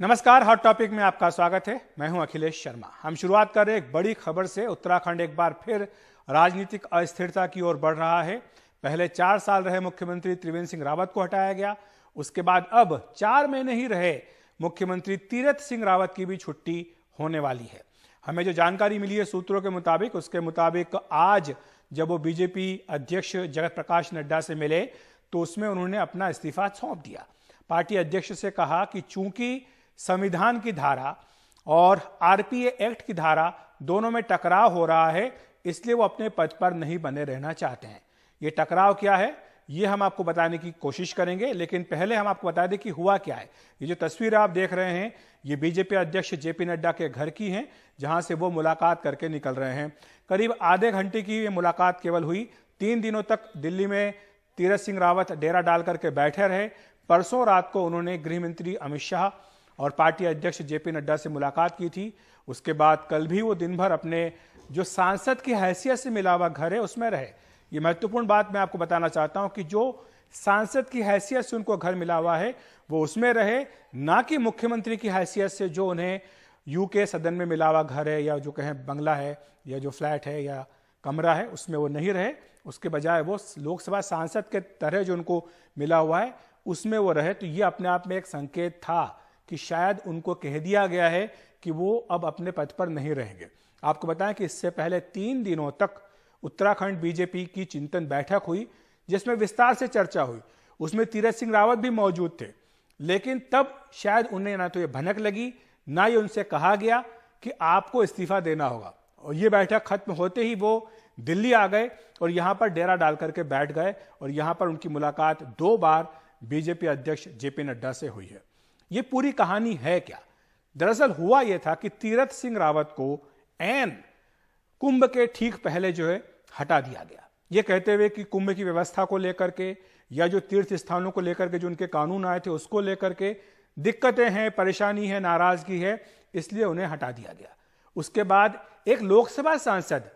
नमस्कार, hot topic में आपका स्वागत है। मैं हूं अखिलेश शर्मा। हम शुरुआत कर रहे हैं एक बड़ी खबर से। उत्तराखंड एक बार फिर राजनीतिक अस्थिरता की ओर बढ़ रहा है। पहले 4 साल रहे मुख्यमंत्री त्रिवेंद्र सिंह रावत को हटाया गया। उसके बाद अब 4 महीने ही रहे मुख्यमंत्री तीरथ सिंह रावत की भी छुट्टी होने वाली है। हमें जो जानकारी मिली है सूत्रों के मुताबिक, उसके मुताबिक आज जब वो बीजेपी अध्यक्ष जगत प्रकाश नड्डा से मिले तो उसमें उन्होंने अपना इस्तीफा सौंप दिया। पार्टी अध्यक्ष से कहा कि चूंकि संविधान की धारा और आरपीए एक्ट की धारा दोनों में टकराव हो रहा है, इसलिए वो अपने पद पर नहीं बने रहना चाहते हैं। ये टकराव क्या है, ये हम आपको बताने की कोशिश करेंगे, लेकिन पहले हम आपको बता दें कि हुआ क्या है। ये जो तस्वीर आप देख रहे हैं, ये बीजेपी अध्यक्ष जेपी नड्डा के घर की हैं, जहां से वो मुलाकात करके निकल रहे हैं। करीब आधे घंटे की ये मुलाकात केवल हुई। 3 दिनों तक दिल्ली में तीरथ सिंह रावत डेरा डाल करके बैठे रहे। परसों रात को उन्होंने गृह मंत्री अमित शाह और पार्टी अध्यक्ष जेपी नड्डा से मुलाकात की थी। उसके बाद कल भी वो दिन भर अपने जो सांसद की हैसियत से मिला हुआ घर है उसमें रहे। ये महत्वपूर्ण बात मैं आपको बताना चाहता हूं कि जो सांसद की हैसियत से उनको घर मिला हुआ है वो उसमें रहे, ना कि मुख्यमंत्री की हैसियत से जो उन्हें यूके सदन में मिला हुआ घर है या जो कहें बंगला है या जो फ्लैट है या कमरा है उसमें वो नहीं रहे। उसके बजाय वो लोकसभा सांसद के तरह जो उनको मिला हुआ है उसमें वो रहे। तो ये अपने आप में एक संकेत था कि शायद उनको कह दिया गया है कि वो अब अपने पद पर नहीं रहेंगे। आपको बताएं कि इससे पहले 3 दिनों तक उत्तराखंड बीजेपी की चिंतन बैठक हुई जिसमें विस्तार से चर्चा हुई। उसमें तीरथ सिंह रावत भी मौजूद थे, लेकिन तब शायद उन्हें ना तो ये भनक लगी, ना ही उनसे कहा गया कि आपको इस्तीफा देना होगा। और ये बैठक खत्म होते ही वो दिल्ली आ गए और यहां पर डेरा डाल करके बैठ गए और यहां पर उनकी मुलाकात 2 बार बीजेपी अध्यक्ष जेपी नड्डा से हुई है। ये पूरी कहानी है क्या? दरअसल हुआ यह था कि तीरथ सिंह रावत को ऐन कुंभ के ठीक पहले जो है हटा दिया गया, ये कहते हुए कि कुंभ की व्यवस्था को लेकर के या जो तीर्थ स्थानों को लेकर के जो उनके कानून आए थे उसको लेकर के दिक्कतें हैं, परेशानी है, नाराजगी है, इसलिए उन्हें हटा दिया गया। उसके बाद एक लोकसभा सांसद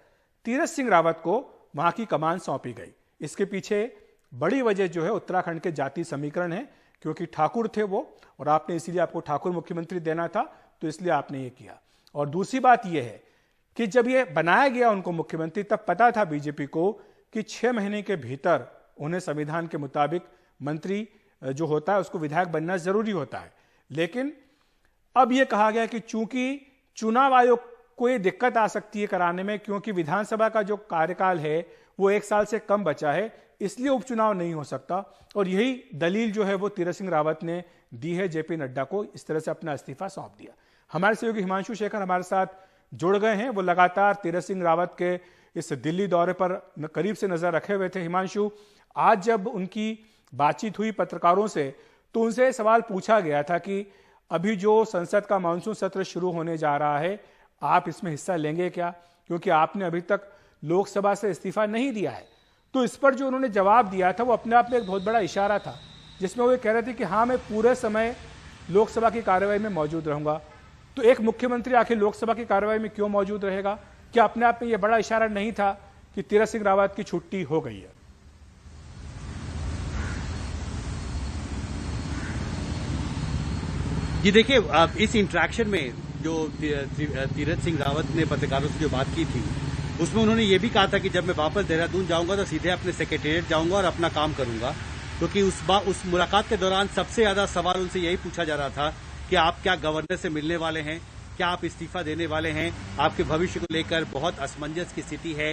तीरथ सिंह रावत को वहां की कमान सौंपी गई। इसके पीछे बड़ी वजह जो है उत्तराखंड के जाति समीकरण है, क्योंकि ठाकुर थे वो और आपने इसीलिए आपको ठाकुर मुख्यमंत्री देना था, तो इसलिए आपने ये किया। और दूसरी बात यह है कि जब ये बनाया गया उनको मुख्यमंत्री, तब पता था बीजेपी को कि 6 महीने के भीतर उन्हें संविधान के मुताबिक मंत्री जो होता है उसको विधायक बनना जरूरी होता है। लेकिन अब यह कहा गया कि चूंकि चुनाव आयोग को ये दिक्कत आ सकती है कराने में, क्योंकि विधानसभा का जो कार्यकाल है वो 1 साल से कम बचा है, इसलिए उपचुनाव नहीं हो सकता। और यही दलील जो है वो तीरथ सिंह रावत ने दी है जेपी नड्डा को, इस तरह से अपना इस्तीफा सौंप दिया। हमारे सहयोगी हिमांशु शेखर हमारे साथ जुड़ गए हैं। वो लगातार तीरथ सिंह रावत के इस दिल्ली दौरे पर करीब से नजर रखे हुए थे। हिमांशु, आज जब उनकी बातचीत हुई पत्रकारों से तो उनसे सवाल पूछा गया था कि अभी जो संसद का मानसून सत्र शुरू होने जा रहा है, आप इसमें हिस्सा लेंगे क्या, क्योंकि आपने अभी तक लोकसभा से इस्तीफा नहीं दिया है। तो इस पर जो उन्होंने जवाब दिया था वो अपने आप में एक बहुत बड़ा इशारा था, जिसमें वो कह रहे थे कि हाँ, मैं पूरे समय लोकसभा की कार्रवाई में मौजूद रहूंगा। तो एक मुख्यमंत्री आखिर लोकसभा की कार्रवाई में क्यों मौजूद रहेगा? क्या अपने आप में यह बड़ा इशारा नहीं था कि तीरथ सिंह रावत की छुट्टी हो गई है? जी देखिए, इस इंटरेक्शन में जो तीरथ सिंह रावत ने पत्रकारों से जो बात की थी उसमें उन्होंने ये भी कहा था कि जब मैं वापस देहरादून जाऊंगा तो सीधे अपने सेक्रेटेरिएट जाऊंगा और अपना काम करूंगा, क्योंकि उस मुलाकात के दौरान सबसे ज्यादा सवाल उनसे यही पूछा जा रहा था कि आप क्या गवर्नर से मिलने वाले हैं, क्या आप इस्तीफा देने वाले हैं, आपके भविष्य को लेकर बहुत असमंजस की स्थिति है,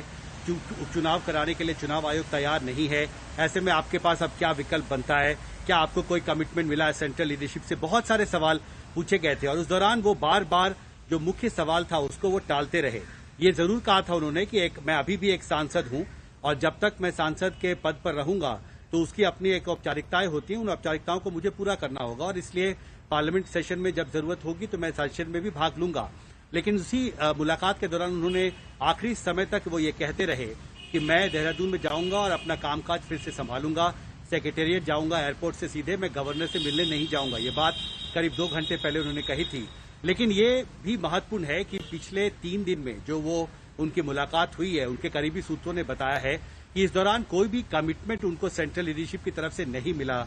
उपचुनाव कराने के लिए चुनाव आयोग तैयार नहीं है, ऐसे में आपके पास अब क्या विकल्प बनता है, क्या आपको कोई कमिटमेंट मिला है सेंट्रल लीडरशिप से, बहुत सारे सवाल पूछे गए थे। और उस दौरान वो बार बार जो मुख्य सवाल था उसको वो टालते रहे। ये जरूर कहा था उन्होंने कि मैं अभी भी एक सांसद हूं और जब तक मैं सांसद के पद पर रहूंगा तो उसकी अपनी एक औपचारिकताएं होती हैं, उन औपचारिकताओं को मुझे पूरा करना होगा और इसलिए पार्लियामेंट सेशन में जब जरूरत होगी तो मैं सेशन में भी भाग लूंगा। लेकिन उसी मुलाकात के दौरान उन्होंने आखिरी समय तक वो ये कहते रहे कि मैं देहरादून में जाऊंगा और अपना कामकाज फिर से संभालूंगा, सेक्रेटेरिएट जाऊंगा, एयरपोर्ट से सीधे मैं गवर्नर से मिलने नहीं जाऊंगा। ये बात करीब 2 घंटे पहले उन्होंने कही थी। लेकिन ये भी महत्वपूर्ण है कि पिछले 3 दिन में जो वो उनकी मुलाकात हुई है, उनके करीबी सूत्रों ने बताया है कि इस दौरान कोई भी कमिटमेंट उनको सेंट्रल लीडरशिप की तरफ से नहीं मिला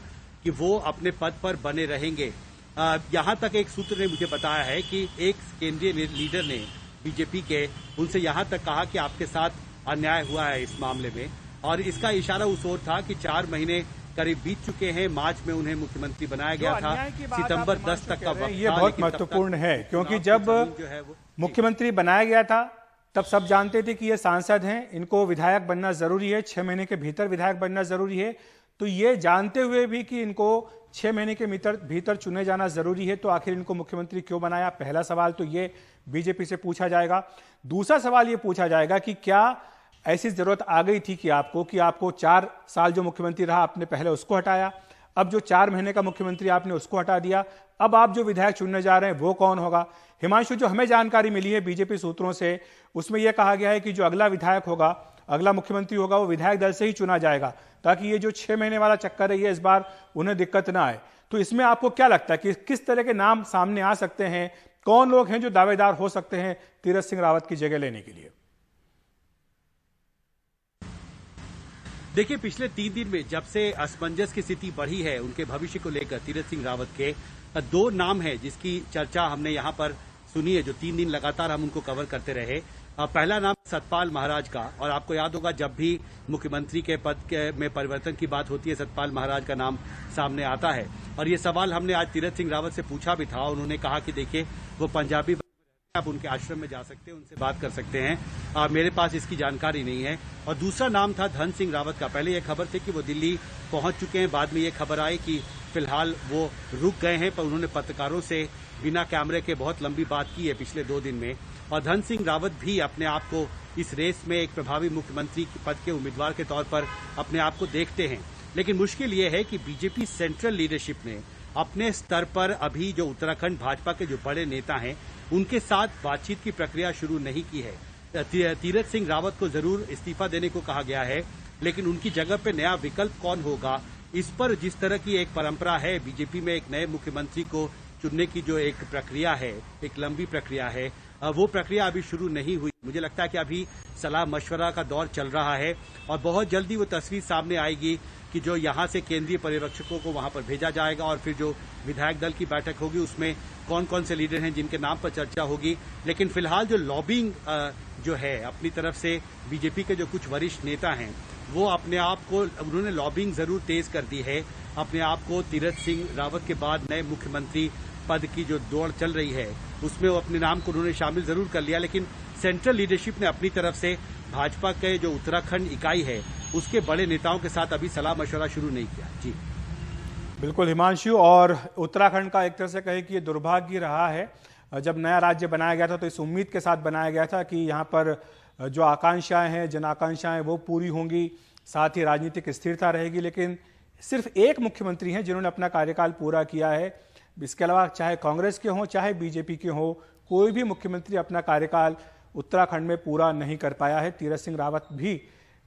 कि वो अपने पद पर बने रहेंगे। यहाँ तक एक सूत्र ने मुझे बताया है कि एक केंद्रीय लीडर ने बीजेपी के उनसे यहाँ तक कहा कि आपके साथ अन्याय हुआ है इस मामले में, और इसका इशारा उस ओर था कि 4 महीने करीब बीत चुके हैं। मार्च में उन्हें मुख्यमंत्री बनाया गया था, सितंबर 10 तक का वक्त ये बहुत महत्वपूर्ण है, क्योंकि जब मुख्यमंत्री बनाया गया था तब सब जानते थे कि ये सांसद हैं, इनको विधायक बनना जरूरी है, 6 महीने के भीतर विधायक बनना जरूरी है। तो ये जानते हुए भी कि इनको 6 महीने के भीतर चुने जाना जरूरी है, तो आखिर इनको मुख्यमंत्री क्यों बनाया? पहला सवाल तो ये बीजेपी से पूछा जाएगा। दूसरा सवाल ये पूछा जाएगा कि क्या ऐसी जरूरत आ गई थी कि आपको 4 साल जो मुख्यमंत्री रहा आपने पहले उसको हटाया, अब जो 4 महीने का मुख्यमंत्री आपने उसको हटा दिया, अब आप जो विधायक चुनने जा रहे हैं वो कौन होगा? हिमांशु, जो हमें जानकारी मिली है बीजेपी सूत्रों से, उसमें यह कहा गया है कि जो अगला विधायक होगा, अगला मुख्यमंत्री होगा, वो विधायक दल से ही चुना जाएगा, ताकि ये जो 6 महीने वाला चक्कर है ये इस बार उन्हें दिक्कत ना आए। तो इसमें आपको क्या लगता है कि किस तरह के नाम सामने आ सकते हैं? कौन लोग हैं जो दावेदार हो सकते हैं तीरथ सिंह रावत की जगह लेने के लिए? देखिए, पिछले 3 दिन में जब से असमंजस की स्थिति बढ़ी है उनके भविष्य को लेकर, तीरथ सिंह रावत के 2 नाम हैं जिसकी चर्चा हमने यहां पर सुनी है, जो 3 दिन लगातार हम उनको कवर करते रहे। पहला नाम सतपाल महाराज का, और आपको याद होगा जब भी मुख्यमंत्री के पद में परिवर्तन की बात होती है सतपाल महाराज का नाम सामने आता है। और ये सवाल हमने आज तीरथ सिंह रावत से पूछा भी था। उन्होंने कहा कि देखिए, वो पंजाबी, आप उनके आश्रम में जा सकते हैं, उनसे बात कर सकते हैं, मेरे पास इसकी जानकारी नहीं है। और दूसरा नाम था धन सिंह रावत का। पहले यह खबर थी कि वो दिल्ली पहुंच चुके हैं, बाद में ये खबर आई कि फिलहाल वो रुक गए हैं, पर उन्होंने पत्रकारों से बिना कैमरे के बहुत लंबी बात की है पिछले 2 दिन में। और धन सिंह रावत भी अपने आप को इस रेस में एक प्रभावी मुख्यमंत्री पद के उम्मीदवार के तौर पर अपने आप को देखते हैं। लेकिन मुश्किल ये है कि बीजेपी सेंट्रल लीडरशिप ने अपने स्तर पर अभी जो उत्तराखंड भाजपा के जो बड़े नेता हैं उनके साथ बातचीत की प्रक्रिया शुरू नहीं की है। तीरथ सिंह रावत को जरूर इस्तीफा देने को कहा गया है, लेकिन उनकी जगह पे नया विकल्प कौन होगा, इस पर जिस तरह की एक परंपरा है बीजेपी में एक नए मुख्यमंत्री को चुनने की जो एक प्रक्रिया है, एक लंबी प्रक्रिया है, वो प्रक्रिया अभी शुरू नहीं हुई। मुझे लगता है कि अभी सलाह मशवरा का दौर चल रहा है और बहुत जल्दी वो तस्वीर सामने आएगी कि जो यहाँ से केंद्रीय पर्यवेक्षकों को वहां पर भेजा जाएगा और फिर जो विधायक दल की बैठक होगी उसमें कौन कौन से लीडर हैं जिनके नाम पर चर्चा होगी। लेकिन फिलहाल जो लॉबिंग जो है अपनी तरफ से बीजेपी के जो कुछ वरिष्ठ नेता हैं वो अपने आप को, उन्होंने लॉबिंग जरूर तेज कर दी है, अपने आप को तीरथ सिंह रावत के बाद नए मुख्यमंत्री पद की जो दौड़ चल रही है उसमें वो अपने नाम को उन्होंने शामिल जरूर कर लिया। लेकिन सेंट्रल लीडरशिप ने अपनी तरफ से भाजपा के जो उत्तराखंड इकाई है उसके बड़े नेताओं के साथ अभी सलाह मशवरा शुरू नहीं किया। जी बिल्कुल हिमांशु, और उत्तराखंड का एक तरह से कहे कि ये दुर्भाग्य रहा है। जब नया राज्य बनाया गया था तो इस उम्मीद के साथ बनाया गया था कि यहाँ पर जो आकांक्षाएं हैं, जन आकांक्षाएं वो पूरी होंगी, साथ ही राजनीतिक स्थिरता रहेगी। लेकिन सिर्फ एक मुख्यमंत्री हैं जिन्होंने अपना कार्यकाल पूरा किया है। इसके अलावा चाहे कांग्रेस के हों चाहे बीजेपी के हों, कोई भी मुख्यमंत्री अपना कार्यकाल उत्तराखंड में पूरा नहीं कर पाया है। तीरथ सिंह रावत भी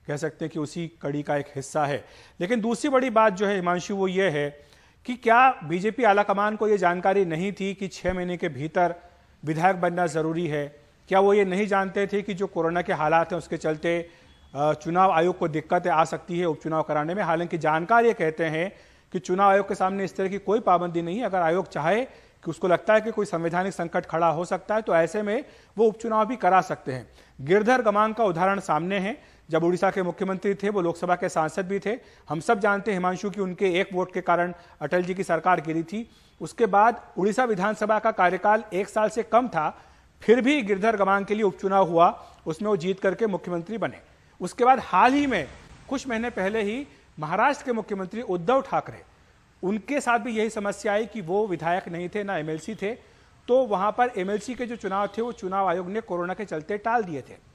कह सकते हैं कि उसी कड़ी का एक हिस्सा है। लेकिन दूसरी बड़ी बात जो है हिमांशु, वो ये है कि क्या बीजेपी आलाकमान को ये जानकारी नहीं थी कि 6 महीने के भीतर विधायक बनना जरूरी है? क्या वो ये नहीं जानते थे कि जो कोरोना के हालात हैं उसके चलते चुनाव आयोग को दिक्कतें आ सकती है उपचुनाव कराने में? हालांकि जानकार ये कहते हैं कि चुनाव आयोग के सामने इस तरह की कोई पाबंदी नहीं है। अगर आयोग चाहे कि उसको लगता है कि कोई संवैधानिक संकट खड़ा हो सकता है तो ऐसे में वो उपचुनाव भी करा सकते हैं। गिरधर गमांग का उदाहरण सामने है। जब उड़ीसा के मुख्यमंत्री थे वो लोकसभा के सांसद भी थे। हम सब जानते हैं हिमांशु कि उनके एक वोट के कारण अटल जी की सरकार गिरी थी। उसके बाद उड़ीसा विधानसभा का कार्यकाल 1 साल से कम था, फिर भी गिरधर गमांग के लिए उपचुनाव हुआ, उसमें वो जीत करके मुख्यमंत्री बने। उसके बाद हाल ही में कुछ महीने पहले ही महाराष्ट्र के मुख्यमंत्री उद्धव ठाकरे, उनके साथ भी यही समस्या आई कि वो विधायक नहीं थे, ना एमएलसी थे। तो वहां पर एमएलसी के जो चुनाव थे वो चुनाव आयोग ने कोरोना के चलते टाल दिए थे।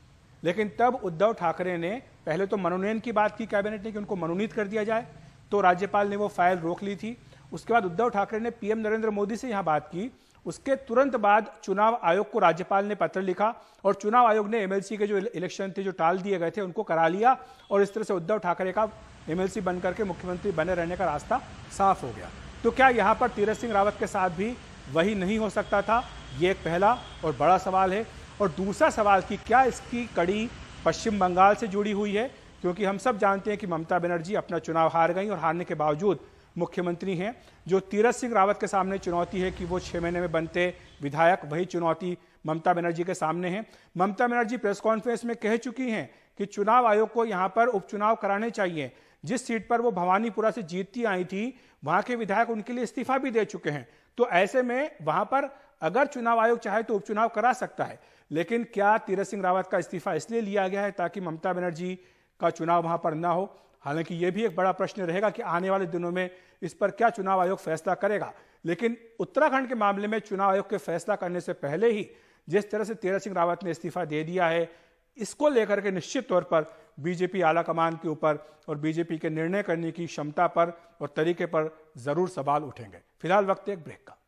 लेकिन तब उद्धव ठाकरे ने पहले तो मनोनयन की बात की कैबिनेट ने कि उनको मनोनीत कर दिया जाए, तो राज्यपाल ने वो फाइल रोक ली थी। उसके बाद उद्धव ठाकरे ने पीएम नरेंद्र मोदी से यहां बात की। उसके तुरंत बाद चुनाव आयोग को राज्यपाल ने पत्र लिखा और चुनाव आयोग ने एमएलसी के जो इलेक्शन थे जो टाल दिए गए थे उनको करा लिया और इस तरह से उद्धव ठाकरे का एमएलसी बनकर के मुख्यमंत्री बने रहने का रास्ता साफ हो गया। तो क्या यहां पर तीरथ सिंह रावत के साथ भी वही नहीं हो सकता था? ये एक पहला और बड़ा सवाल है। और दूसरा सवाल कि क्या इसकी कड़ी पश्चिम बंगाल से जुड़ी हुई है? क्योंकि हम सब जानते हैं कि ममता बनर्जी अपना चुनाव हार गई और हारने के बावजूद मुख्यमंत्री हैं। जो तीरथ सिंह रावत के सामने चुनौती है कि वो 6 महीने में बनते विधायक, वही चुनौती ममता बनर्जी के सामने है। ममता बनर्जी प्रेस कॉन्फ्रेंस में कह चुकी हैं कि चुनाव आयोग को यहां पर उपचुनाव कराने चाहिए। जिस सीट पर वो भवानीपुरा से जीतती आई थी, वहां के विधायक उनके लिए इस्तीफा भी दे चुके हैं। तो ऐसे में वहां पर अगर चुनाव आयोग चाहे तो उपचुनाव करा सकता है। लेकिन क्या तीरथ सिंह रावत का इस्तीफा इसलिए लिया गया है ताकि ममता बनर्जी का चुनाव वहां पर ना हो? हालांकि यह भी एक बड़ा प्रश्न रहेगा कि आने वाले दिनों में इस पर क्या चुनाव आयोग फैसला करेगा। लेकिन उत्तराखंड के मामले में चुनाव आयोग के फैसला करने से पहले ही जिस तरह से तीरथ सिंह रावत ने इस्तीफा दे दिया है, इसको लेकर के निश्चित तौर पर बीजेपी आला कमान के ऊपर और बीजेपी के निर्णय करने की क्षमता पर और तरीके पर जरूर सवाल उठेंगे। फिलहाल वक्त एक ब्रेक का।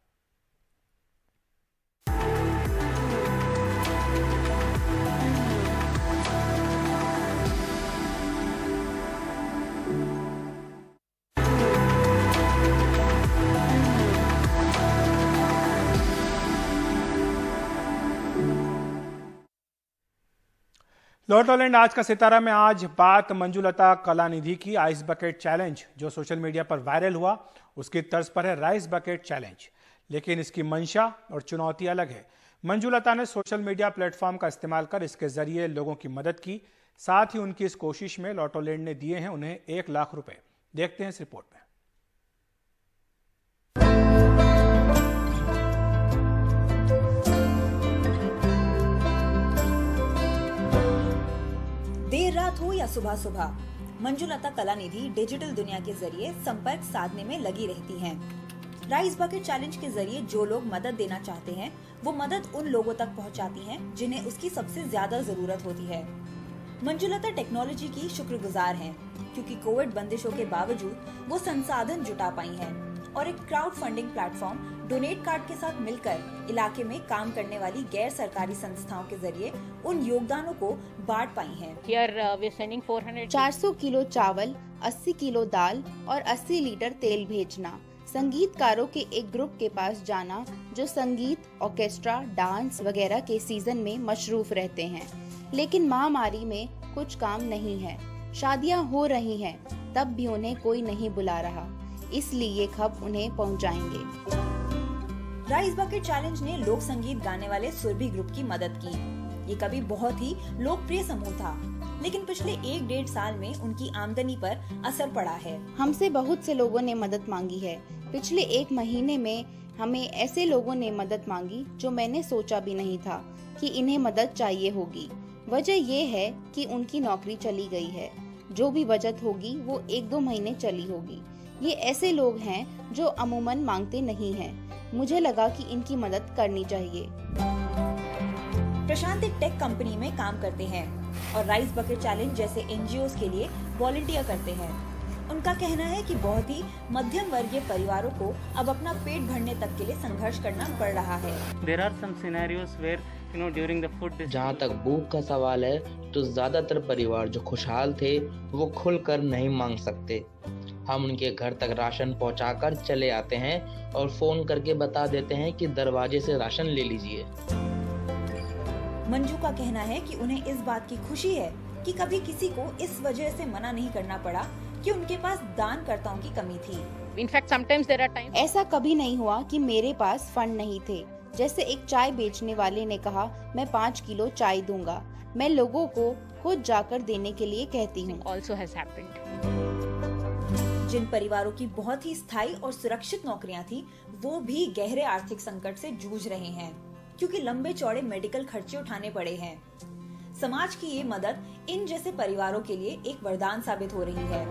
लॉटोलैंड आज का सितारा में आज बात मंजुलता कलानिधि की आइस बकेट चैलेंज जो सोशल मीडिया पर वायरल हुआ, उसकी तर्ज पर है राइस बकेट चैलेंज, लेकिन इसकी मंशा और चुनौती अलग है। मंजुलता ने सोशल मीडिया प्लेटफॉर्म का इस्तेमाल कर इसके जरिए लोगों की मदद की। साथ ही उनकी इस कोशिश में लॉटोलैंड ने दिए हैं उन्हें 1 लाख रुपए। देखते हैं इस रिपोर्ट में। देर रात हो या सुबह सुबह, मंजुलता कलानिधि डिजिटल दुनिया के जरिए संपर्क साधने में लगी रहती हैं। राइस बकेट चैलेंज के जरिए जो लोग मदद देना चाहते हैं, वो मदद उन लोगों तक पहुंचाती हैं जिन्हें उसकी सबसे ज्यादा जरूरत होती है। मंजुलता टेक्नोलॉजी की शुक्रगुजार हैं, क्योंकि कोविड बंदिशों के बावजूद वो संसाधन जुटा पाई हैं और एक crowd funding platform donate card के साथ मिलकर इलाके में काम करने वाली गैर सरकारी संस्थाओं के जरिए उन योगदानों को बांट पाई हैं। 400 किलो चावल, 80 किलो दाल और 80 लीटर तेल भेजना। संगीतकारों के एक ग्रुप के पास जाना जो संगीत, ऑर्केस्ट्रा, डांस वगैरह के सीजन में मशरूफ रहते हैं। लेकिन महामारी में कुछ काम नहीं है, शादियां हो रही हैं, तब भी उन्हें कोई नहीं बुला रहा, इसलिए ये खबर उन्हें पहुंचाएंगे। राइस बकेट चैलेंज ने लोक संगीत गाने वाले सुरभि ग्रुप की मदद की। ये कभी बहुत ही लोकप्रिय समूह था, लेकिन पिछले 1-1.5 साल में उनकी आमदनी पर असर पड़ा है। हमसे बहुत से लोगों ने मदद मांगी है। पिछले 1 महीने में हमें ऐसे लोगों ने मदद मांगी जो मैंने सोचा भी नहीं था कि इन्हें मदद चाहिए होगी। वजह ये है कि उनकी नौकरी चली गई है। जो भी बचत होगी वो 1-2 महीने चली होगी। ये ऐसे लोग हैं जो अमूमन मांगते नहीं हैं। मुझे लगा कि इनकी मदद करनी चाहिए। प्रशांत एक टेक कंपनी में काम करते हैं और राइस बकेट चैलेंज जैसे एनजीओ के लिए वॉलंटियर करते हैं। उनका कहना है कि बहुत ही मध्यम वर्गीय परिवारों को अब अपना पेट भरने तक के लिए संघर्ष करना पड़ रहा है। There are some scenarios where during the food जहाँ तक भूख का सवाल है तो ज्यादातर परिवार जो खुशहाल थे वो खुलकर नहीं मांग सकते। हम उनके घर तक राशन पहुंचाकर चले आते हैं और फोन करके बता देते हैं कि दरवाजे से राशन ले लीजिए। मंजू का कहना है कि उन्हें इस बात की खुशी है कि कभी किसी को इस वजह से मना नहीं करना पड़ा कि उनके पास दानकर्ताओं की कमी थी। In fact, sometimes there are times ऐसा कभी नहीं हुआ कि मेरे पास फंड नहीं थे। जैसे एक चाय बेचने वाले ने कहा, मैं 5 किलो चाय दूंगा। मैं लोगों को खुद जाकर देने के लिए कहती हूँ। also has happened. जिन परिवारों की बहुत ही स्थायी और सुरक्षित नौकरियां थी, वो भी गहरे आर्थिक संकट से जूझ रहे हैं, क्योंकि लंबे चौड़े मेडिकल खर्चे उठाने पड़े हैं। समाज की ये मदद इन जैसे परिवारों के लिए एक वरदान साबित हो रही है।